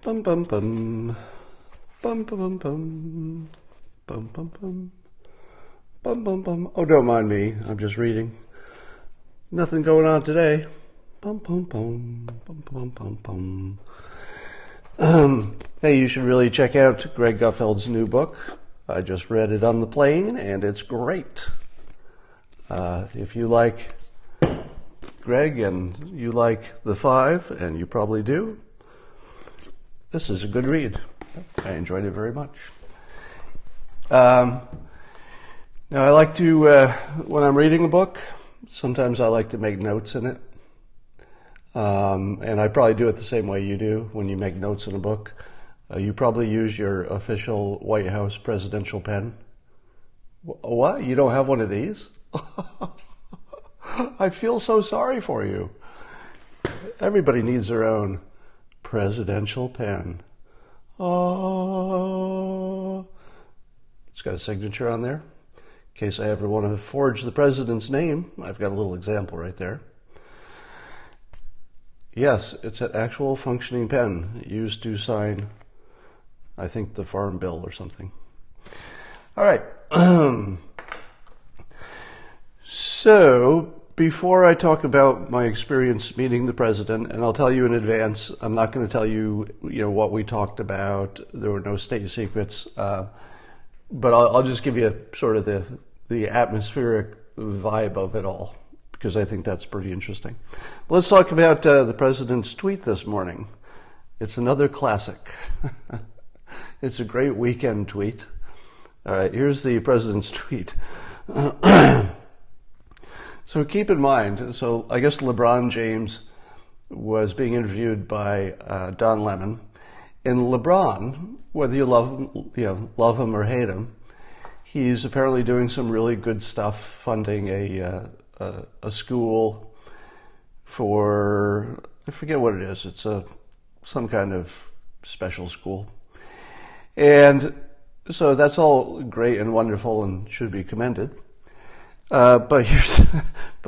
Bum bum bum. Bum bum bum bum. Bum bum bum. Bum bum bum. Oh, don't mind me. I'm just reading. Nothing going on today. Bum bum bum. Bum bum bum bum. Hey, you should really check out Greg Gutfeld's new book. I just read it on the plane, and it's great. If you like Greg and you like The Five, and you probably do, this is a good read. I enjoyed it very much. Now, I like to, when I'm reading a book, sometimes I like to make notes in it. And I probably do it the same way you do when you make notes in a book. You probably use your official White House presidential pen. What? You don't have one of these? I feel so sorry for you. Everybody needs their own presidential pen. Oh, it's got a signature on there. In case I ever want to forge the president's name, I've got a little example right there. Yes, it's an actual functioning pen used to sign, I think, the Farm Bill or something. All right. So, before I talk about my experience meeting the president, and I'll tell you in advance, I'm not going to tell you, what we talked about. There were no state secrets, but I'll just give you sort of the atmospheric vibe of it all, because I think that's pretty interesting. Let's talk about the president's tweet this morning. It's another classic. It's a great weekend tweet. All right, here's the president's tweet. So keep in mind, so I guess LeBron James was being interviewed by Don Lemon, and LeBron, whether you love him or hate him, he's apparently doing some really good stuff, funding a school for, I forget what it is. It's some kind of special school, and so that's all great and wonderful and should be commended. But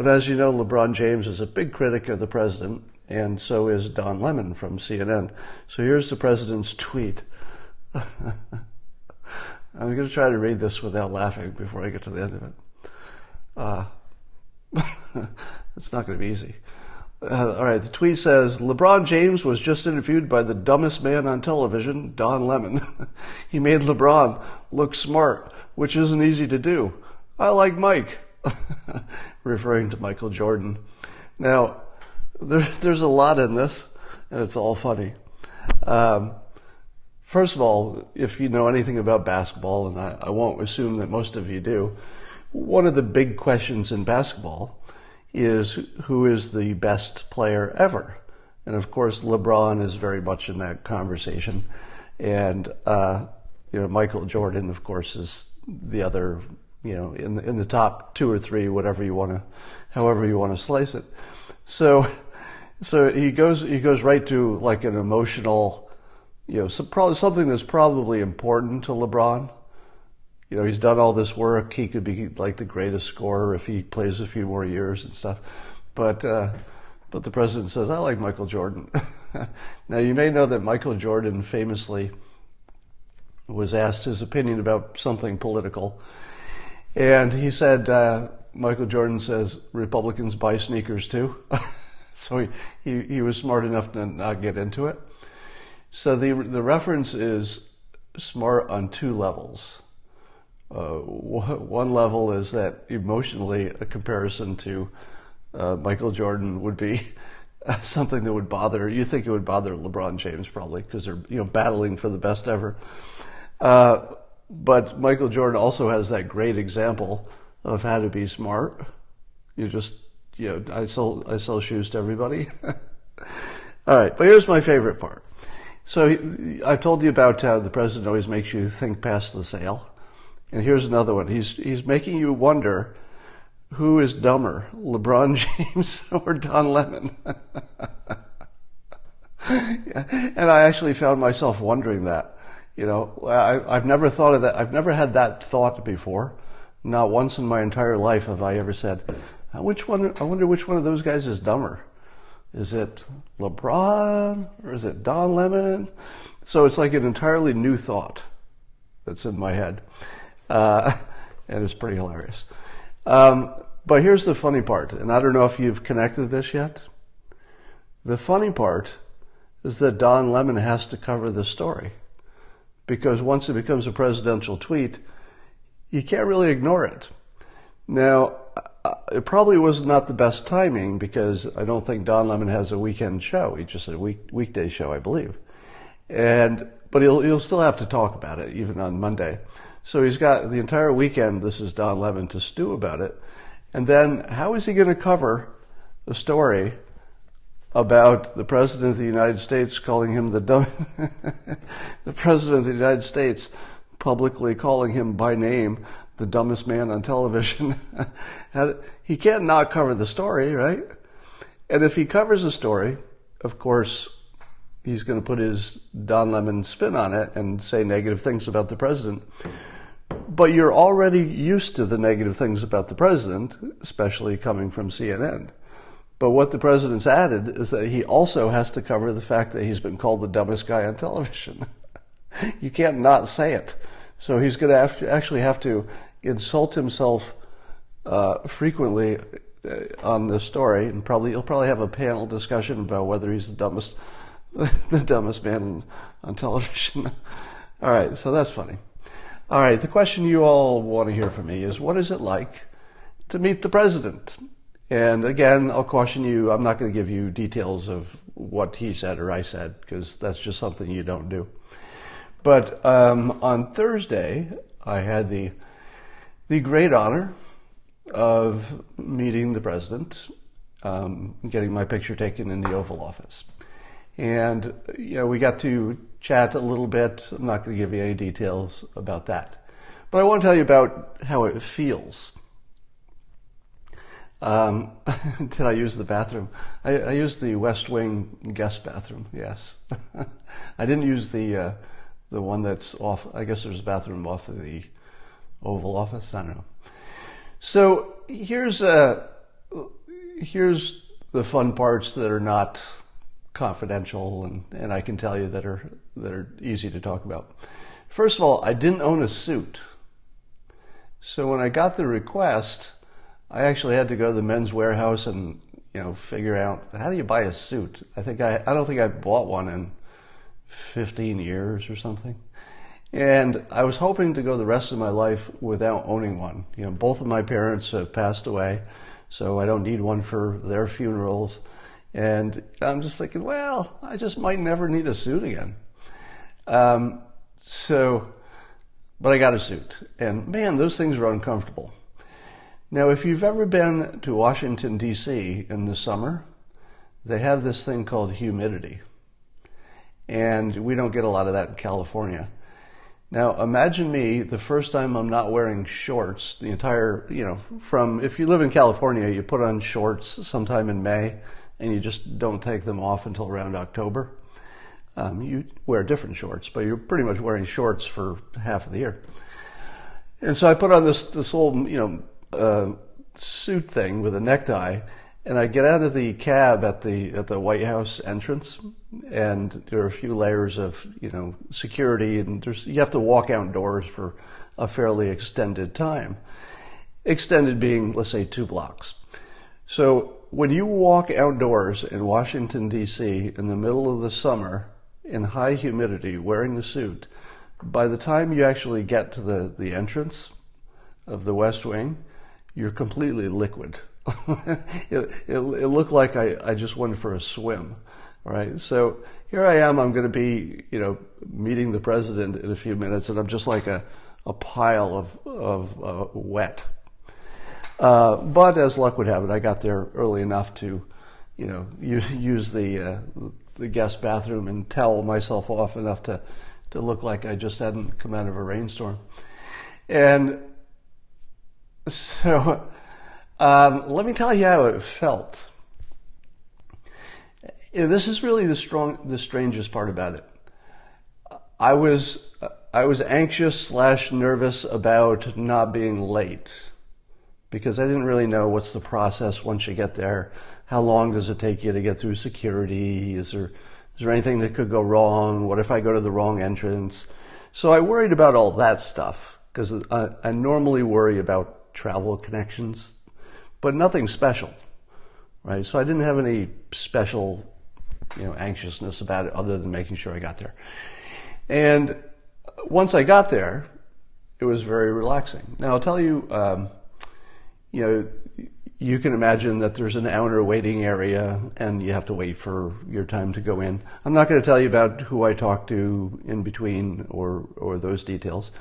as you know, LeBron James is a big critic of the president, and so is Don Lemon from CNN. So here's the president's tweet. I'm going to try to read this without laughing before I get to the end of it. It's not going to be easy. All right, the tweet says, LeBron James was just interviewed by the dumbest man on television, Don Lemon. He made LeBron look smart, which isn't easy to do. I like Mike. Referring to Michael Jordan. Now, there's a lot in this, and it's all funny. First of all, if you know anything about basketball, and I won't assume that most of you do, one of the big questions in basketball is who is the best player ever? And of course, LeBron is very much in that conversation. And, Michael Jordan, of course, is the other, in the top two or three, however you want to slice it. So he goes right to like an emotional, something that's probably important to LeBron. He's done all this work. He could be like the greatest scorer if he plays a few more years and stuff. But the president says, I like Michael Jordan. Now, you may know that Michael Jordan famously was asked his opinion about something political. And he said, Michael Jordan says, Republicans buy sneakers too. So he was smart enough to not get into it. So the reference is smart on two levels. One level is that emotionally a comparison to Michael Jordan would be something that would bother, you think it would bother LeBron James probably, because they're battling for the best ever. But Michael Jordan also has that great example of how to be smart. You just, I sell shoes to everybody. All right, but here's my favorite part. So I've told you about how the president always makes you think past the sale. And here's another one. He's making you wonder who is dumber, LeBron James or Don Lemon. And I actually found myself wondering that. I've never thought of that. I've never had that thought before. Not once in my entire life have I ever said, I wonder which one of those guys is dumber. Is it LeBron or is it Don Lemon? So it's like an entirely new thought that's in my head. And it's pretty hilarious. But here's the funny part, and I don't know if you've connected this yet. The funny part is that Don Lemon has to cover this story, because once it becomes a presidential tweet, you can't really ignore it. Now, it probably was not the best timing, because I don't think Don Lemon has a weekend show. He just had a weekday show, I believe. But he'll still have to talk about it, even on Monday. So he's got the entire weekend, this is Don Lemon, to stew about it. And then how is he going to cover the story about the President of the United States calling him the President of the United States publicly calling him by name the dumbest man on television? He can't not cover the story, right? And if he covers the story, of course, he's going to put his Don Lemon spin on it and say negative things about the president. But you're already used to the negative things about the president, especially coming from CNN. But what the president's added is that he also has to cover the fact that he's been called the dumbest guy on television. You can't not say it. So he's going to actually have to insult himself frequently on this story, and he'll probably have a panel discussion about whether he's the dumbest man on television. All right, so that's funny. All right, the question you all want to hear from me is, what is it like to meet the president? And again, I'll caution you, I'm not going to give you details of what he said or I said, because that's just something you don't do. But on Thursday, I had the great honor of meeting the president, getting my picture taken in the Oval Office. And, we got to chat a little bit. I'm not going to give you any details about that. But I want to tell you about how it feels. Did I use the bathroom? I used the West Wing guest bathroom, yes. I didn't use the one that's off. I guess there's a bathroom off of the Oval Office. I don't know. So here's the fun parts that are not confidential, and I can tell you that are easy to talk about. First of all, I didn't own a suit. So when I got the request, I actually had to go to the Men's Warehouse and figure out, how do you buy a suit? I don't think I bought one in 15 years or something. And I was hoping to go the rest of my life without owning one. Both of my parents have passed away, so I don't need one for their funerals. And I'm just thinking, well, I just might never need a suit again. But I got a suit. And man, those things are uncomfortable. Now, if you've ever been to Washington, D.C. in the summer, they have this thing called humidity. And we don't get a lot of that in California. Now, imagine me the first time I'm not wearing shorts, the entire, if you live in California, you put on shorts sometime in May, and you just don't take them off until around October. You wear different shorts, but you're pretty much wearing shorts for half of the year. And so I put on this old, suit thing with a necktie, and I get out of the cab at the White House entrance, and there are a few layers of, security, and you have to walk outdoors for a fairly extended time. Extended being, let's say, 2 blocks. So when you walk outdoors in Washington, D.C. in the middle of the summer in high humidity wearing the suit, by the time you actually get to the entrance of the West Wing, you're completely liquid. It looked like I just went for a swim, right? So here I am, I'm going to be, meeting the president in a few minutes, and I'm just like a pile of wet. But as luck would have it, I got there early enough to, use the guest bathroom and towel myself off enough to look like I just hadn't come out of a rainstorm. And so, let me tell you how it felt. This is really the strangest part about it. I was anxious / nervous about not being late, because I didn't really know what's the process once you get there, How long does it take you to get through security? Is there anything that could go wrong? What if I go to the wrong entrance? So I worried about all that stuff because I normally worry about travel connections, but nothing special, right? So I didn't have any special, anxiousness about it other than making sure I got there. And once I got there, it was very relaxing. Now I'll tell you, you can imagine that there's an outer waiting area and you have to wait for your time to go in. I'm not going to tell you about who I talked to in between or those details,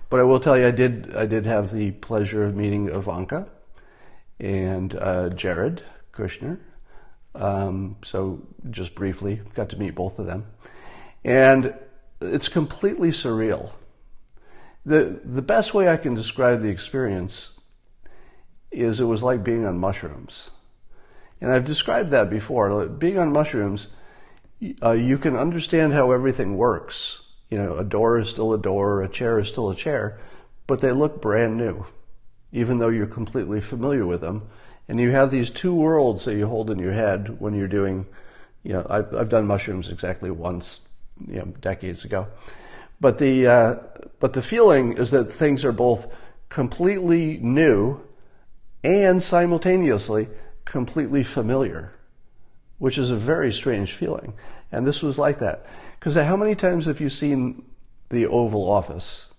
but I will tell you I did have the pleasure of meeting Ivanka and Jared Kushner. So just briefly got to meet both of them. And it's completely surreal. The best way I can describe the experience is it was like being on mushrooms. And I've described that before. Being on mushrooms, you can understand how everything works. A door is still a door, a chair is still a chair, but they look brand new, even though you're completely familiar with them. And you have these two worlds that you hold in your head when you're doing, I've done mushrooms exactly once, decades ago. But the feeling is that things are both completely new and simultaneously completely familiar, which is a very strange feeling. And this was like that. Because how many times have you seen the Oval Office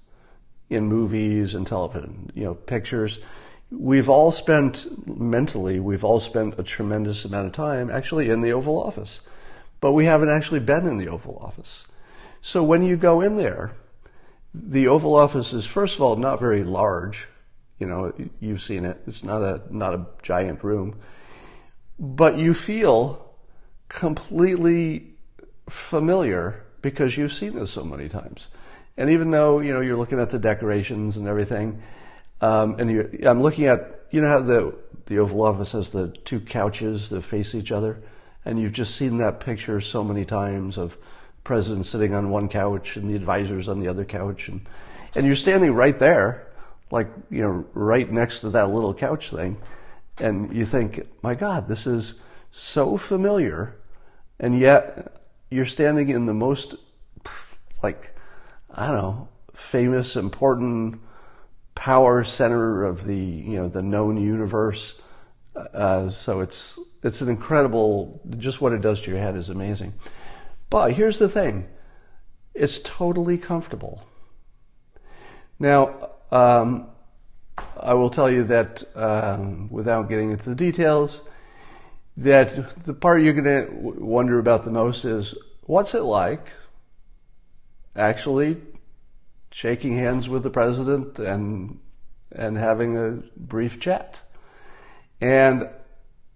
in movies and television, pictures? We've all spent a tremendous amount of time actually in the Oval Office, but we haven't actually been in the Oval Office. So when you go in there, the Oval Office is, first of all, not very large. You've seen it. It's not a giant room, but you feel completely familiar because you've seen this so many times. And even though, you're looking at the decorations and everything, I'm looking at, how the Oval Office has the two couches that face each other, and you've just seen that picture so many times of the president sitting on one couch and the advisors on the other couch, and you're standing right there, like, right next to that little couch thing, and you think, my God, this is so familiar, and yet you're standing in the most, famous, important power center of the known universe. So it's an incredible, just what it does to your head is amazing. But here's the thing, it's totally comfortable. Now, I will tell you that, without getting into the details, that the part you're going to wonder about the most is, what's it like actually shaking hands with the president and having a brief chat? And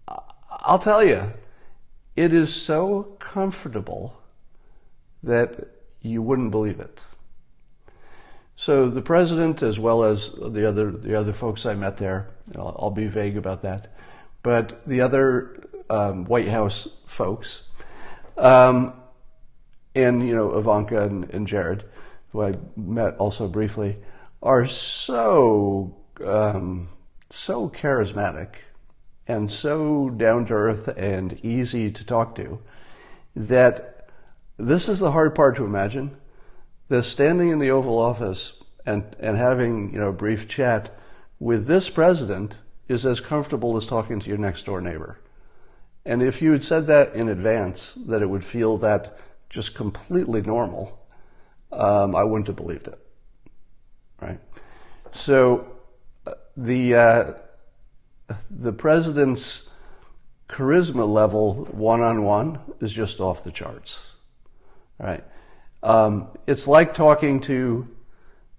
I'll tell you, it is so comfortable that you wouldn't believe it. So the president, as well as the other folks I met there, I'll be vague about that, but the other White House folks, and Ivanka and Jared, who I met also briefly, are so charismatic and so down to earth and easy to talk to that this is the hard part to imagine. The standing in the Oval Office and having a brief chat with this president is as comfortable as talking to your next door neighbor. And if you had said that in advance, that it would feel that just completely normal, I wouldn't have believed it, right? So the president's charisma level one-on-one is just off the charts, right? It's like talking to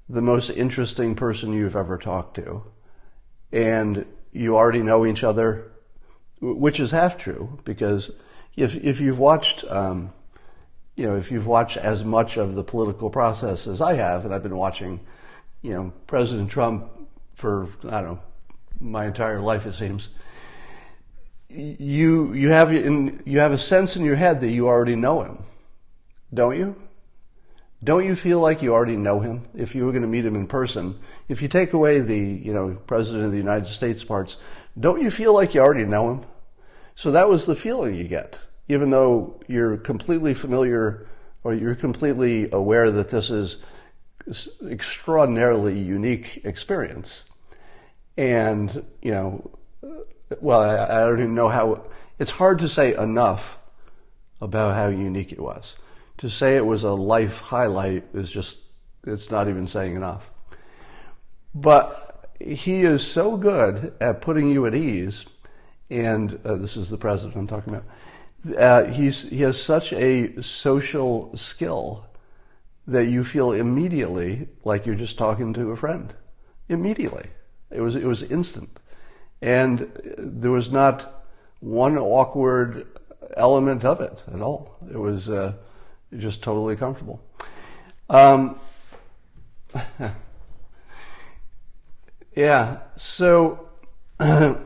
the most interesting person you've ever talked to, and you already know each other, which is half true, because if you've watched, if you've watched as much of the political process as I have, and I've been watching, President Trump for, my entire life, it seems, you have a sense in your head that you already know him, don't you? Don't you feel like you already know him if you were going to meet him in person? If you take away the, President of the United States parts, don't you feel like you already know him? So that was the feeling you get, even though you're completely familiar or you're completely aware that this is extraordinarily unique experience. And, well, I don't even know how, it's hard to say enough about how unique it was. To say it was a life highlight is just, it's not even saying enough. But he is so good at putting you at ease, and this is the president I'm talking about. He has such a social skill that you feel immediately like you're just talking to a friend. Immediately. It was instant. And there was not one awkward element of it at all. It was just totally comfortable. Yeah. So, the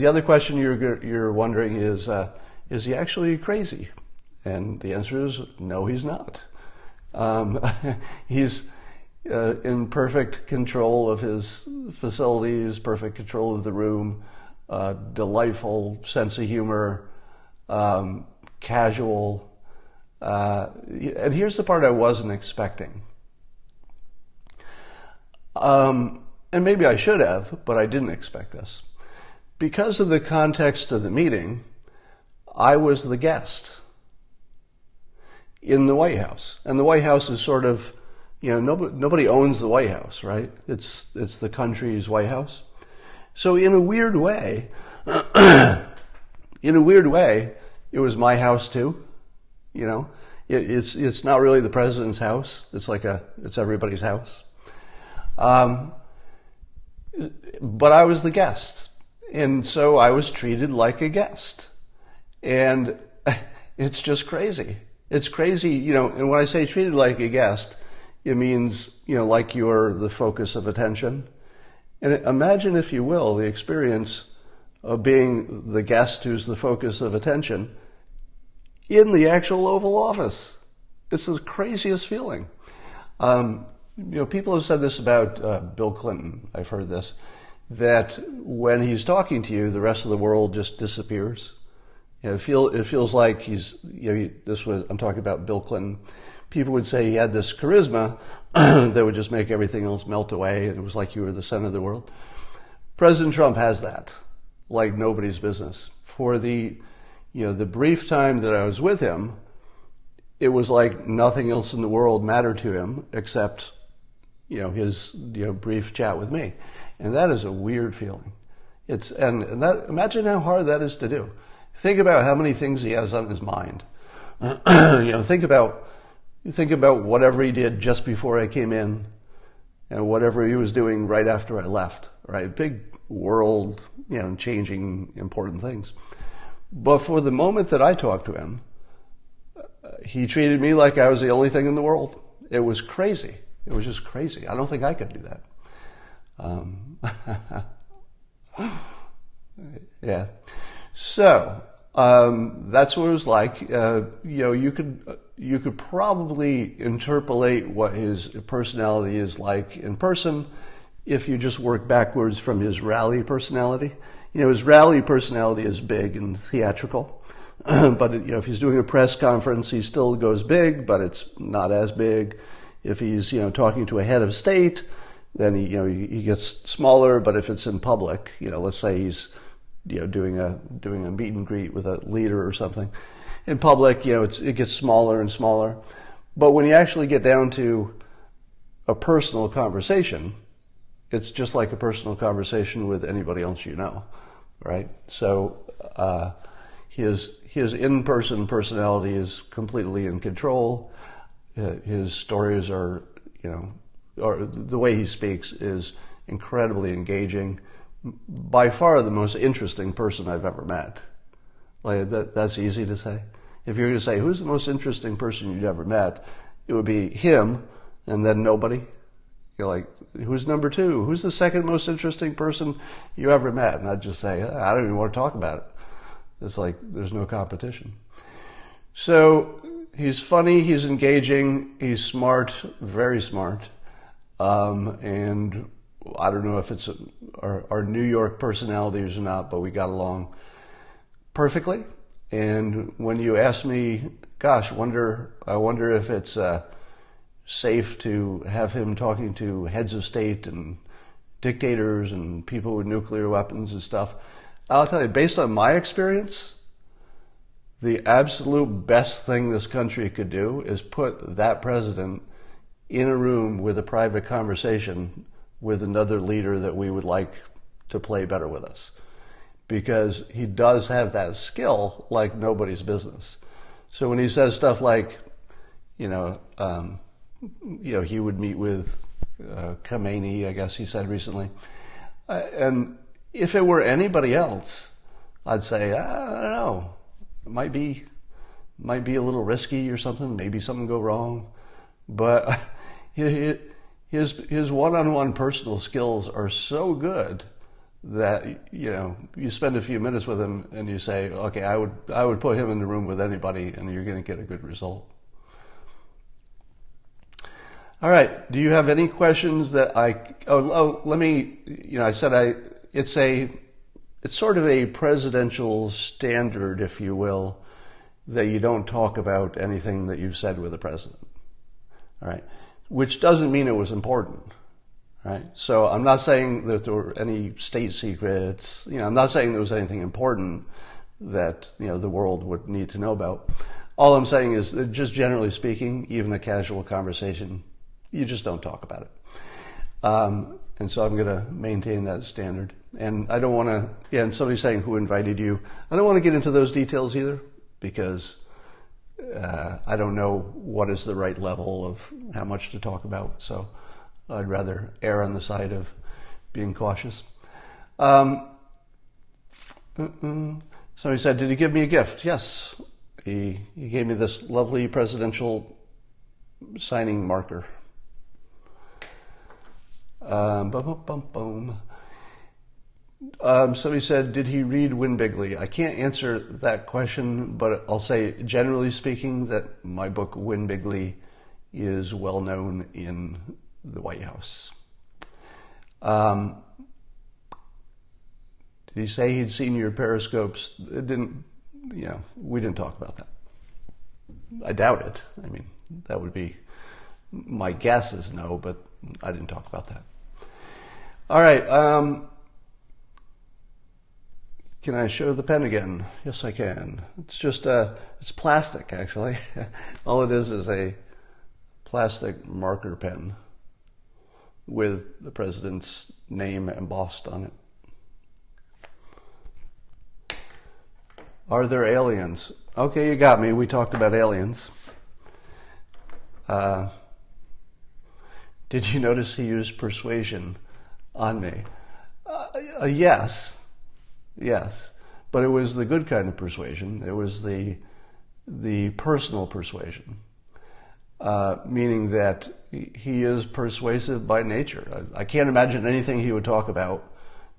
other question you're wondering is he actually crazy? And the answer is no, he's not. He's in perfect control of his facilities, perfect control of the room, delightful sense of humor, casual. And here's the part I wasn't expecting. And maybe I should have, but I didn't expect this. Because of the context of the meeting, I was the guest in the White House. And the White House is sort of, nobody owns the White House, right? It's the country's White House. So in a weird way, it was my house too. It's not really the president's house. It's everybody's house. But I was the guest. And so I was treated like a guest. And it's just crazy. It's crazy, and when I say treated like a guest, it means, like you're the focus of attention. And imagine, if you will, the experience of being the guest who's the focus of attention in the actual Oval Office. It's the craziest feeling. People have said this about Bill Clinton. I've heard this, that when he's talking to you, the rest of the world just disappears. It feels like I'm talking about Bill Clinton. People would say he had this charisma that would just make everything else melt away, and it was like you were the center of the world. President Trump has that, like nobody's business. For the brief time that I was with him, it was like nothing else in the world mattered to him except, his brief chat with me, and that is a weird feeling. Imagine how hard that is to do. Think about how many things he has on his mind. Think about whatever he did just before I came in, and whatever he was doing right after I left. Right, big world, changing important things. But for the moment that I talked to him, he treated me like I was the only thing in the world. It was crazy. It was just crazy. I don't think I could do that. Yeah. So that's what it was like. You could probably interpolate what his personality is like in person if you just work backwards from his rally personality. His rally personality is big and theatrical, but if he's doing a press conference, he still goes big, but it's not as big. If he's talking to a head of state, then he gets smaller. But if it's in public, let's say he's doing a meet and greet with a leader or something in public, it gets smaller and smaller. But when you actually get down to a personal conversation, it's just like a personal conversation with anybody else right? So his in-person personality is completely in control. His stories are, or the way he speaks is incredibly engaging. By far the most interesting person I've ever met. Like that's easy to say. If you're going to say, who's the most interesting person you've ever met, it would be him and then nobody. You're like, who's number two? Who's the second most interesting person you ever met? And I'd just say, I don't even want to talk about it. It's like there's no competition. So he's funny, he's engaging, he's smart, very smart. And I don't know if it's our New York personalities or not, but we got along perfectly. And when you ask me, gosh, I wonder if it's safe to have him talking to heads of state and dictators and people with nuclear weapons and stuff, I'll tell you, based on my experience, the absolute best thing this country could do is put that president in a room with a private conversation with another leader that we would like to play better with us. Because he does have that skill like nobody's business. So when he says stuff like, he would meet with Khamenei, I guess he said recently. And if it were anybody else, I'd say, I don't know, it might be a little risky or something, maybe something go wrong. But his one-on-one personal skills are so good that, you spend a few minutes with him and you say, okay, I would put him in the room with anybody and you're going to get a good result. All right. Do you have any questions that let me, I said it's sort of a presidential standard, if you will, that you don't talk about anything that you've said with the president. All right. Which doesn't mean it was important. Right. So I'm not saying that there were any state secrets. I'm not saying there was anything important that, the world would need to know about. All I'm saying is that just generally speaking, even a casual conversation, you just don't talk about it. And so I'm going to maintain that standard. And I don't want to, and somebody's saying who invited you. I don't want to get into those details either because I don't know what is the right level of how much to talk about. So I'd rather err on the side of being cautious. Somebody said, did he give me a gift? Yes. He gave me this lovely presidential signing marker. Somebody said, did he read Win Bigly? I can't answer that question, but I'll say, generally speaking, that my book, Win Bigly, is well known in the White House. Did he say he'd seen your Periscopes? It didn't, we didn't talk about that. I doubt it. I mean, that would be, my guess is no, but I didn't talk about that. All right. Can I show the pen again? Yes, I can. It's just it's plastic, actually. All it is a plastic marker pen with the president's name embossed on it. Are there aliens? Okay, you got me. We talked about aliens. Did you notice he used persuasion on me? Yes. Yes. But it was the good kind of persuasion. It was the personal persuasion. Meaning that he is persuasive by nature. I can't imagine anything he would talk about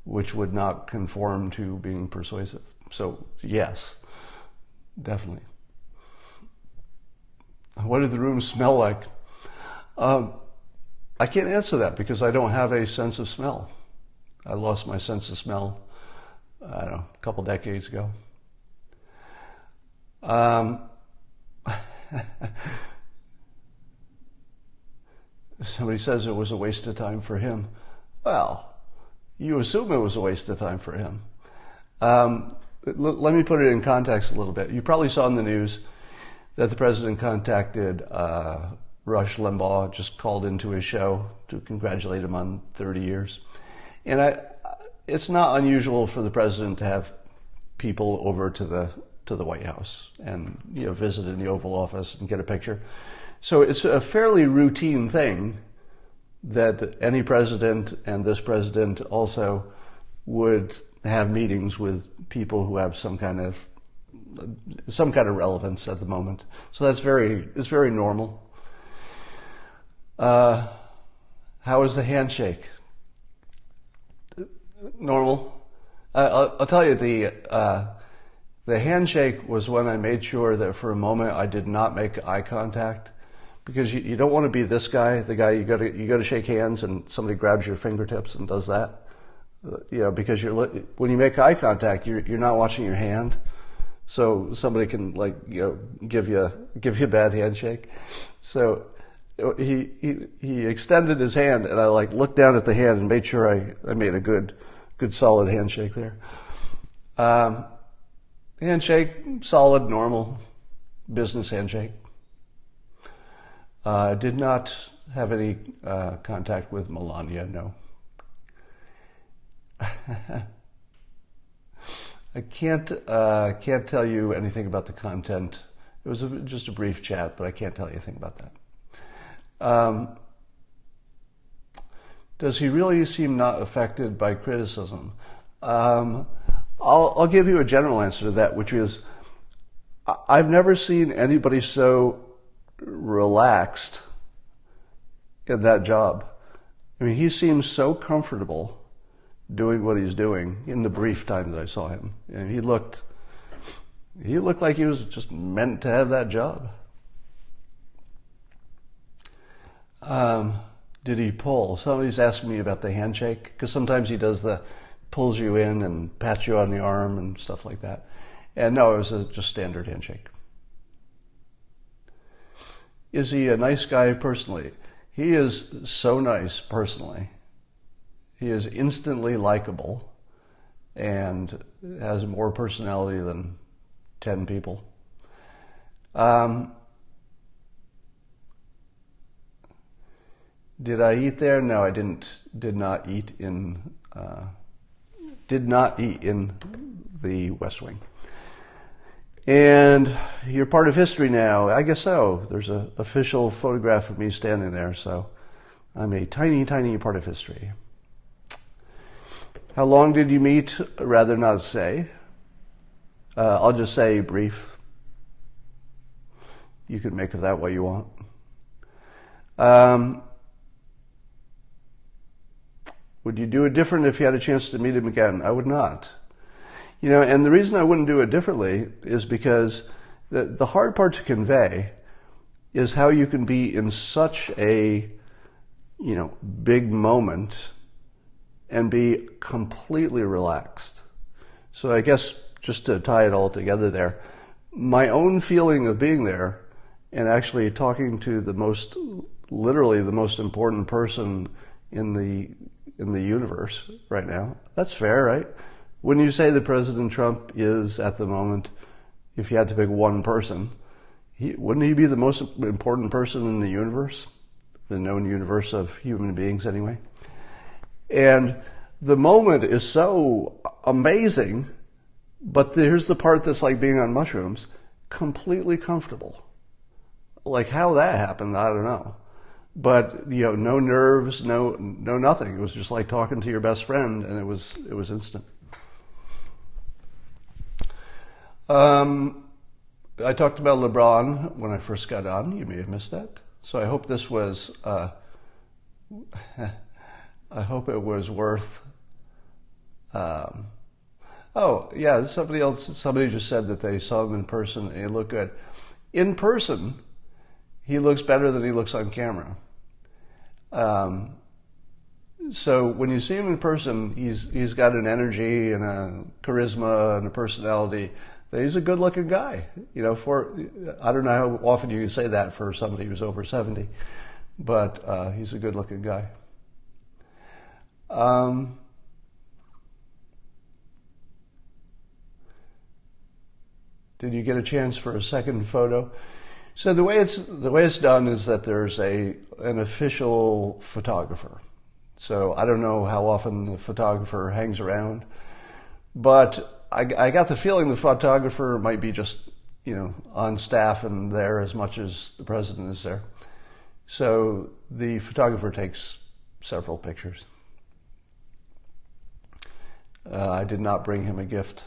which would not conform to being persuasive. So, yes, definitely. What did the room smell like? I can't answer that because I don't have a sense of smell. I lost my sense of smell, I don't know, a couple decades ago. Somebody says it was a waste of time for him. Well, you assume it was a waste of time for him. Let me put it in context a little bit. You probably saw in the news that the president contacted Rush Limbaugh, just called into his show to congratulate him on 30 years. And it's not unusual for the president to have people over to the White House and visit in the Oval Office and get a picture. So it's a fairly routine thing that any president and this president also would have meetings with people who have some kind of relevance at the moment. So it's very normal. How is the handshake? Normal. I'll tell you, the handshake was when I made sure that for a moment I did not make eye contact, because you don't want to be this guy, the guy you go to shake hands and somebody grabs your fingertips and does that. Because when you make eye contact, you're not watching your hand, so somebody can give you a bad handshake. So he extended his hand, and I looked down at the hand and made sure I made a good solid handshake there. Handshake, solid, normal business handshake. Did not have any contact with Melania, no. I can't tell you anything about the content. It was just a brief chat, but I can't tell you anything about that. Does he really seem not affected by criticism? I'll give you a general answer to that, which is I've never seen anybody so relaxed in that job. I mean, he seems so comfortable doing what he's doing in the brief time that I saw him. And he looked like he was just meant to have that job. Did he pull? Somebody's asking me about the handshake, because sometimes he does pulls you in and pats you on the arm and stuff like that. And no, it was just standard handshake. Is he a nice guy personally? He is so nice personally. He is instantly likable and has more personality than 10 people. Did I eat there? No, I didn't. Did not eat in the West Wing. And you're part of history now. I guess so. There's an official photograph of me standing there, so I'm a tiny, tiny part of history. How long did you meet? Rather not say. I'll just say brief. You can make of that what you want. Would you do it different if you had a chance to meet him again? I would not. And the reason I wouldn't do it differently is because the hard part to convey is how you can be in such a, big moment and be completely relaxed. So I guess just to tie it all together there, my own feeling of being there and actually talking to literally the most important person in the universe right now, that's fair, right? Wouldn't you say that President Trump is, at the moment, if you had to pick one person, wouldn't he be the most important person in the universe? The known universe of human beings, anyway. And the moment is so amazing, but here's the part that's like being on mushrooms, completely comfortable. Like how that happened, I don't know. But, no nerves, no nothing. It was just like talking to your best friend, and it was instant. I talked about LeBron when I first got on. You may have missed that. So I hope this was, I hope it was worth, somebody just said that they saw him in person and he looked good. In person, he looks better than he looks on camera. So when you see him in person, he's got an energy and a charisma and a personality. He's a good-looking guy. I don't know how often you can say that for somebody who's over 70, but he's a good-looking guy. Did you get a chance for a second photo? So the way it's done is that there's an official photographer. So I don't know how often the photographer hangs around, but I got the feeling the photographer might be just, on staff and there as much as the president is there. So the photographer takes several pictures. I did not bring him a gift.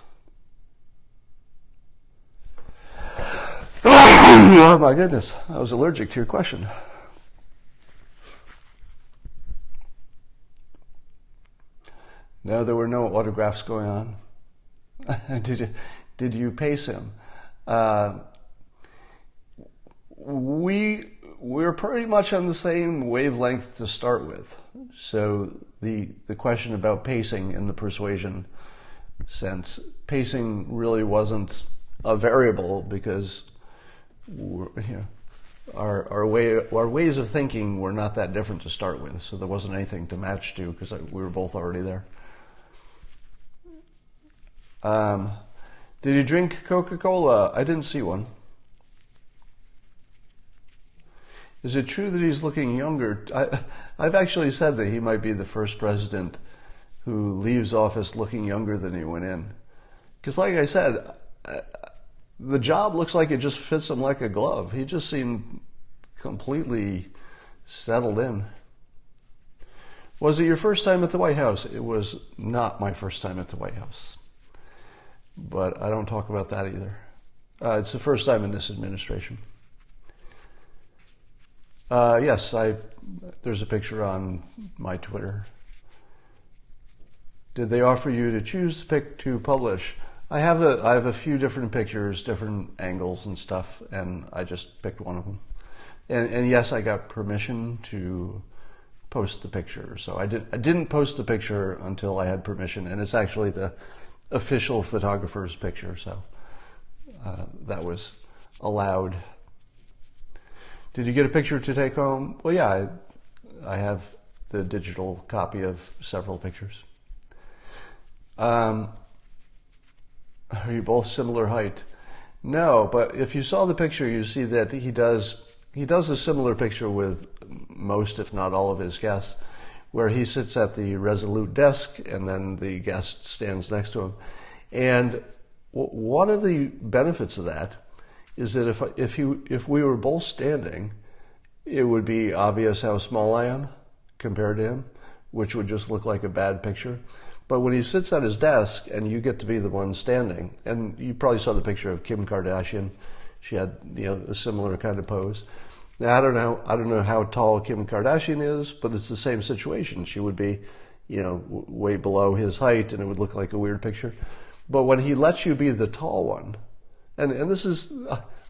Oh my goodness, I was allergic to your question. No, there were no autographs going on. Did you pace him? We're pretty much on the same wavelength to start with. So the question about pacing in the persuasion sense, pacing really wasn't a variable because our ways of thinking were not that different to start with, so there wasn't anything to match to because we were both already there. Did he drink Coca-Cola? I didn't see one. Is it true that he's looking younger? I've actually said that he might be the first president who leaves office looking younger than he went in. Because like I said, the job looks like it just fits him like a glove. He just seemed completely settled in. Was it your first time at the White House? It was not my first time at the White House. But I don't talk about that either. It's the first time in this administration. Yes, there's a picture on my Twitter. Did they offer you to choose the pic to publish? I have a few different pictures, different angles and stuff, and I just picked one of them. And yes, I got permission to post the picture. So I didn't post the picture until I had permission, and it's actually the official photographer's picture, so that was allowed. Did you get a picture to take home? Well, yeah, I have the digital copy of several pictures. Are you both similar height? No, but if you saw the picture, you see that he does a similar picture with most, if not all, of his guests, where he sits at the Resolute desk and then the guest stands next to him. And one of the benefits of that is that if we were both standing, it would be obvious how small I am compared to him, which would just look like a bad picture. But when he sits at his desk and you get to be the one standing, and you probably saw the picture of Kim Kardashian, she had a similar kind of pose. Now I don't know how tall Kim Kardashian is, but it's the same situation. She would be, way below his height, and it would look like a weird picture. But when he lets you be the tall one, and this is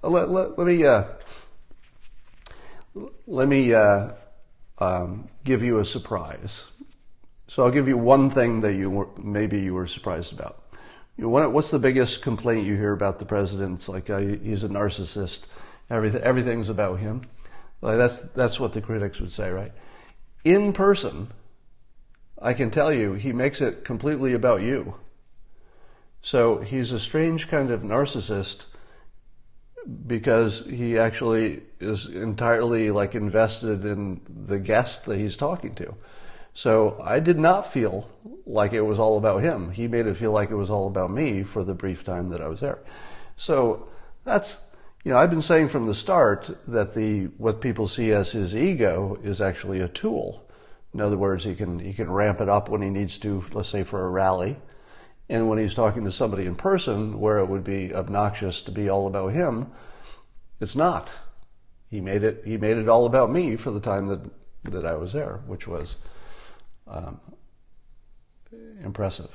let me give you a surprise. So I'll give you one thing that maybe you were surprised about. What's the biggest complaint you hear about the president? It's like he's a narcissist. Everything's about him. Like that's what the critics would say, right? In person, I can tell you, he makes it completely about you. So he's a strange kind of narcissist because he actually is entirely invested in the guest that he's talking to. So I did not feel like it was all about him. He made it feel like it was all about me for the brief time that I was there. So that's, I've been saying from the start that what people see as his ego is actually a tool. In other words, he can ramp it up when he needs to, let's say for a rally. And when he's talking to somebody in person where it would be obnoxious to be all about him, it's not. He made it all about me for the time that I was there, which was impressive.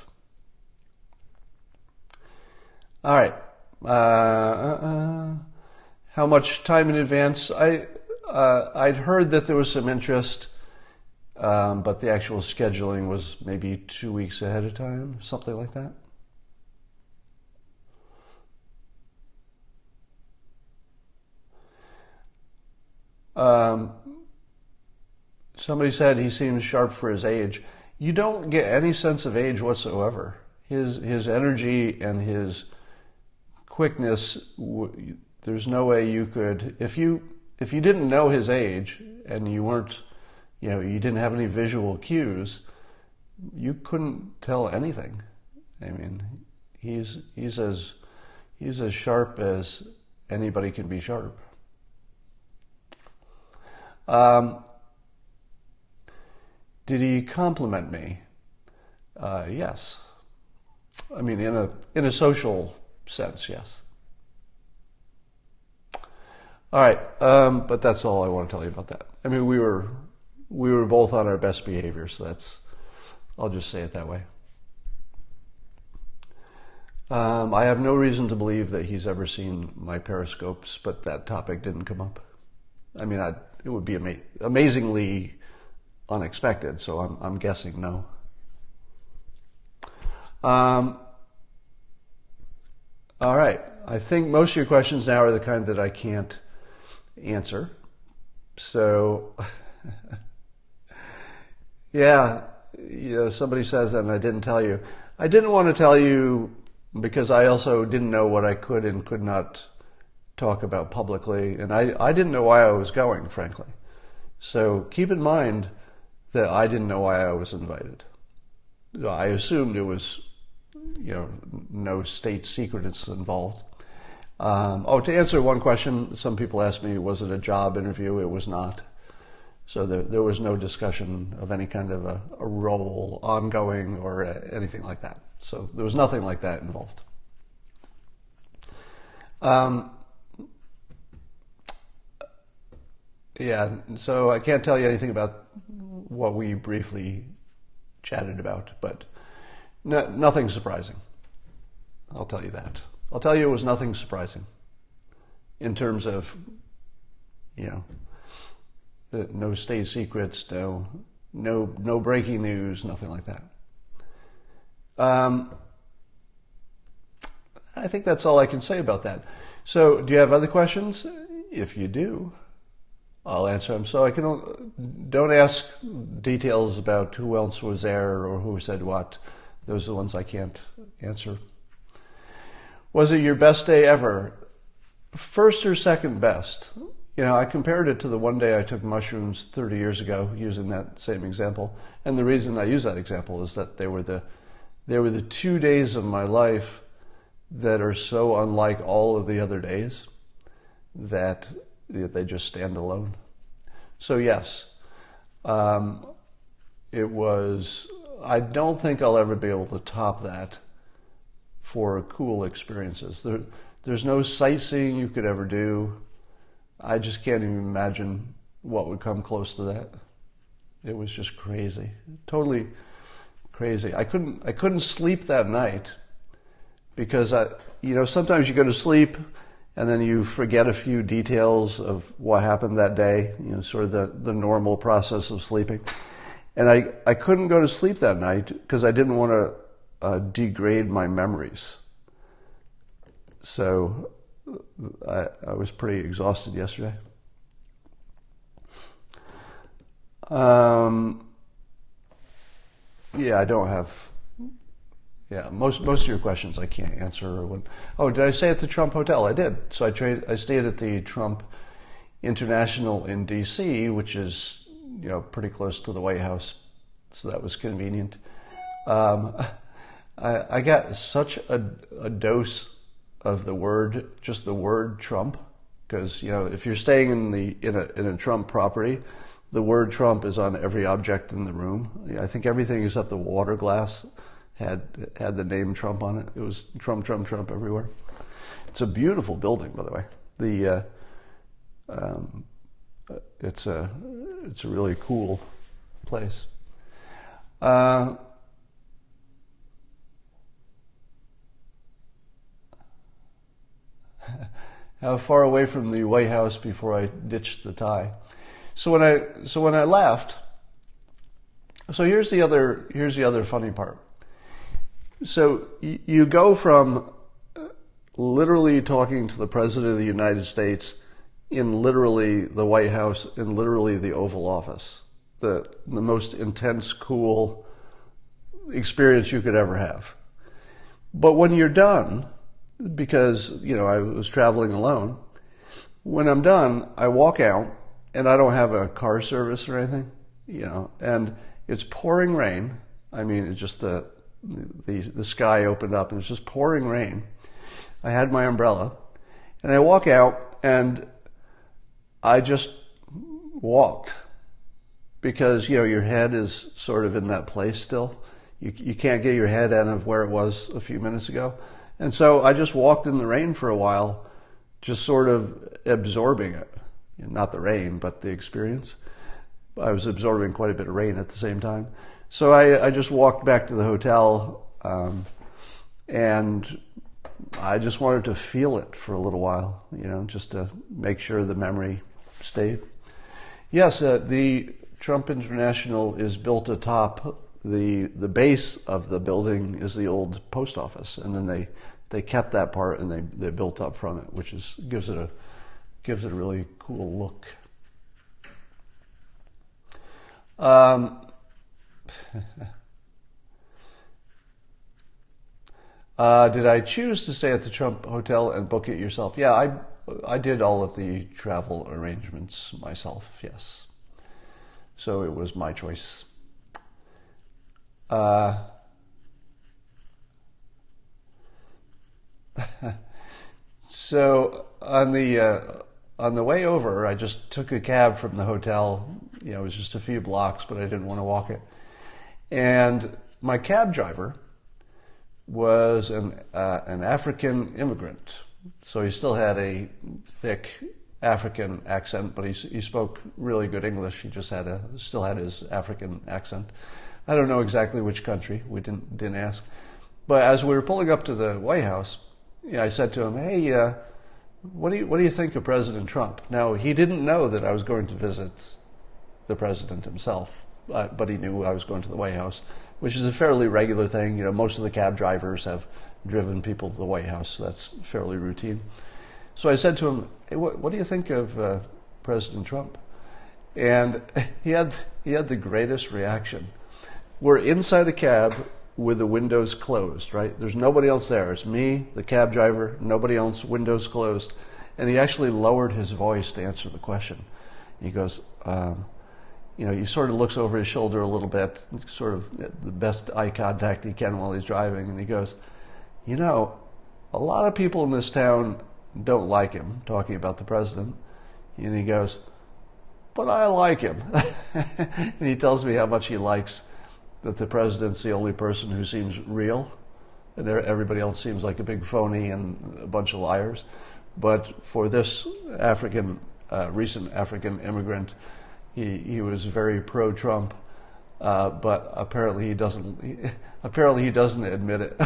All right. How much time in advance? I'd heard that there was some interest, but the actual scheduling was maybe 2 weeks ahead of time, something like that. Somebody said he seems sharp for his age. You don't get any sense of age whatsoever. His energy and his quickness, there's no way you could, if you didn't know his age and you weren't, you didn't have any visual cues, you couldn't tell anything. I mean, he's as sharp as anybody can be sharp. Did he compliment me? Yes. I mean, in a social sense, yes. All right, but that's all I want to tell you about that. I mean, we were both on our best behavior, so I'll just say it that way. I have no reason to believe that he's ever seen my periscopes, but that topic didn't come up. I mean, it would be amazingly unexpected, so I'm guessing no. All right. I think most of your questions now are the kind that I can't answer. So, yeah, somebody says that and I didn't tell you. I didn't want to tell you because I also didn't know what I could and could not talk about publicly. And I didn't know why I was going, frankly. So keep in mind that I didn't know why I was invited. I assumed it was, no state secrets involved. To answer one question, some people asked me, was it a job interview? It was not. So there was no discussion of any kind of a role ongoing or anything like that. So there was nothing like that involved. Yeah, so I can't tell you anything about what we briefly chatted about, but nothing surprising. I'll tell you that. I'll tell you it was nothing surprising in terms of, no state secrets, no breaking news, nothing like that. I think that's all I can say about that. So, do you have other questions? If you do, I'll answer them. So don't ask details about who else was there or who said what. Those are the ones I can't answer. Was it your best day ever? First or second best? I compared it to the one day I took mushrooms 30 years ago, using that same example. And the reason I use that example is that they were the 2 days of my life that are so unlike all of the other days that they just stand alone. So yes, it was. I don't think I'll ever be able to top that for cool experiences. There's no sightseeing you could ever do. I just can't even imagine what would come close to that. It was just crazy, totally crazy. I couldn't sleep that night because sometimes you go to sleep and then you forget a few details of what happened that day, sort of the normal process of sleeping. And I couldn't go to sleep that night because I didn't want to degrade my memories. So I was pretty exhausted yesterday. I don't have. Yeah, most of your questions I can't answer. Did I stay at the Trump Hotel? I did. So I stayed at the Trump International in D.C., which is pretty close to the White House, so that was convenient. I got such a dose of the word Trump, because if you're staying in a Trump property, the word Trump is on every object in the room. I think everything except the water glass had the name Trump on it. It was Trump, Trump, Trump everywhere. It's a beautiful building, by the way. It's a really cool place. How far away from the White House before I ditched the tie? So when I left, so here's the other funny part. So you go from literally talking to the President of the United States in literally the White House, in literally the Oval Office, the most intense, cool experience you could ever have. But when you're done, because I was traveling alone, when I'm done, I walk out and I don't have a car service or anything, and it's pouring rain. I mean, it's just the sky opened up and it's just pouring rain. I had my umbrella and I walk out and I just walked because, your head is sort of in that place still. You can't get your head out of where it was a few minutes ago. And so I just walked in the rain for a while, just sort of absorbing it. Not the rain, but the experience. I was absorbing quite a bit of rain at the same time. So I just walked back to the hotel, and I just wanted to feel it for a little while, just to make sure the memory stayed. Yes, the Trump International is built atop the base of the building is the old post office, and then they they kept that part and they built up from it, which gives it a really cool look. Did I choose to stay at the Trump Hotel and book it yourself? Yeah, I did all of the travel arrangements myself, yes. So it was my choice. So on the way over, I just took a cab from the hotel. It was just a few blocks, but I didn't want to walk it. And my cab driver was an African immigrant, so he still had a thick African accent, but he spoke really good English. He just still had his African accent. I don't know exactly which country. We didn't ask. But as we were pulling up to the White House, I said to him, "Hey, what do you think of President Trump?" Now, he didn't know that I was going to visit the president himself, but he knew I was going to the White House, which is a fairly regular thing. Most of the cab drivers have driven people to the White House, so that's fairly routine. So I said to him, "Hey, what do you think of President Trump?" And he had the greatest reaction. We're inside a cab with the windows closed, right? There's nobody else there. It's me, the cab driver, nobody else, windows closed. And he actually lowered his voice to answer the question. He goes, he sort of looks over his shoulder a little bit, sort of the best eye contact he can while he's driving. And he goes, a lot of people in this town don't like him, talking about the president. And he goes, but I like him. And he tells me how much he likes that the president's the only person who seems real, and everybody else seems like a big phony and a bunch of liars. But for this recent African immigrant, he was very pro-Trump, but apparently he doesn't admit it.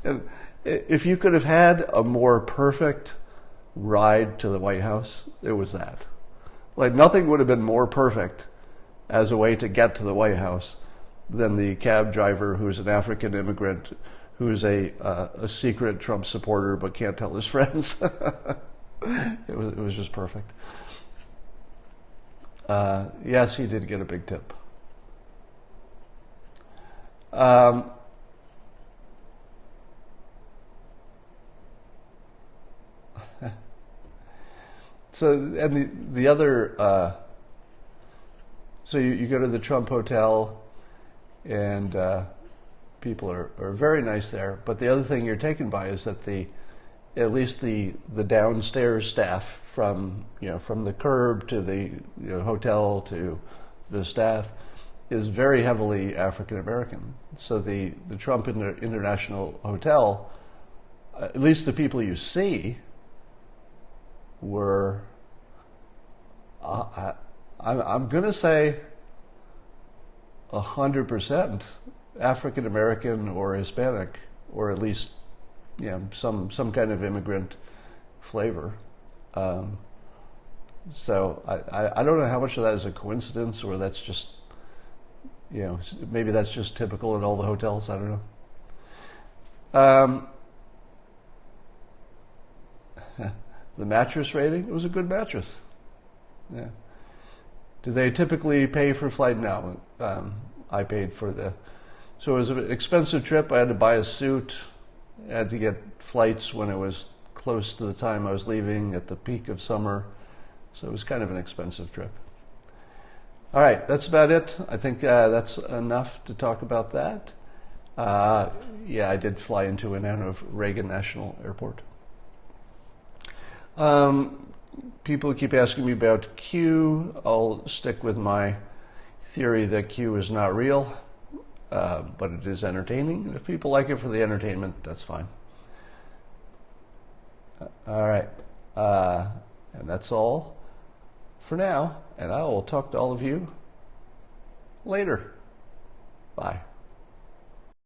And if you could have had a more perfect ride to the White House, it was that. Like, nothing would have been more perfect as a way to get to the White House than the cab driver who's an African immigrant who's a secret Trump supporter but can't tell his friends. It was just perfect. Yes, he did get a big tip. So, and the other, so you go to the Trump Hotel, and people are very nice there. But the other thing you're taken by is that at least the downstairs staff, from the curb to the hotel to the staff, is very heavily African American. So the Trump International Hotel, at least the people you see, were, I'm going to say 100% African American or Hispanic, or at least some kind of immigrant flavor. So I don't know how much of that is a coincidence, or that's just maybe that's just typical at all the hotels. I don't know. The mattress rating, it was a good mattress. Yeah. Do they typically pay for flight? No. I paid for so it was an expensive trip. I had to buy a suit. I had to get flights when it was close to the time I was leaving at the peak of summer. So it was kind of an expensive trip. All right, that's about it. I think that's enough to talk about that. Yeah, I did fly into and out of Reagan National Airport. People keep asking me about Q. I'll stick with my theory that Q is not real, but it is entertaining. If people like it for the entertainment, that's fine. All right. And that's all for now. And I will talk to all of you later. Bye.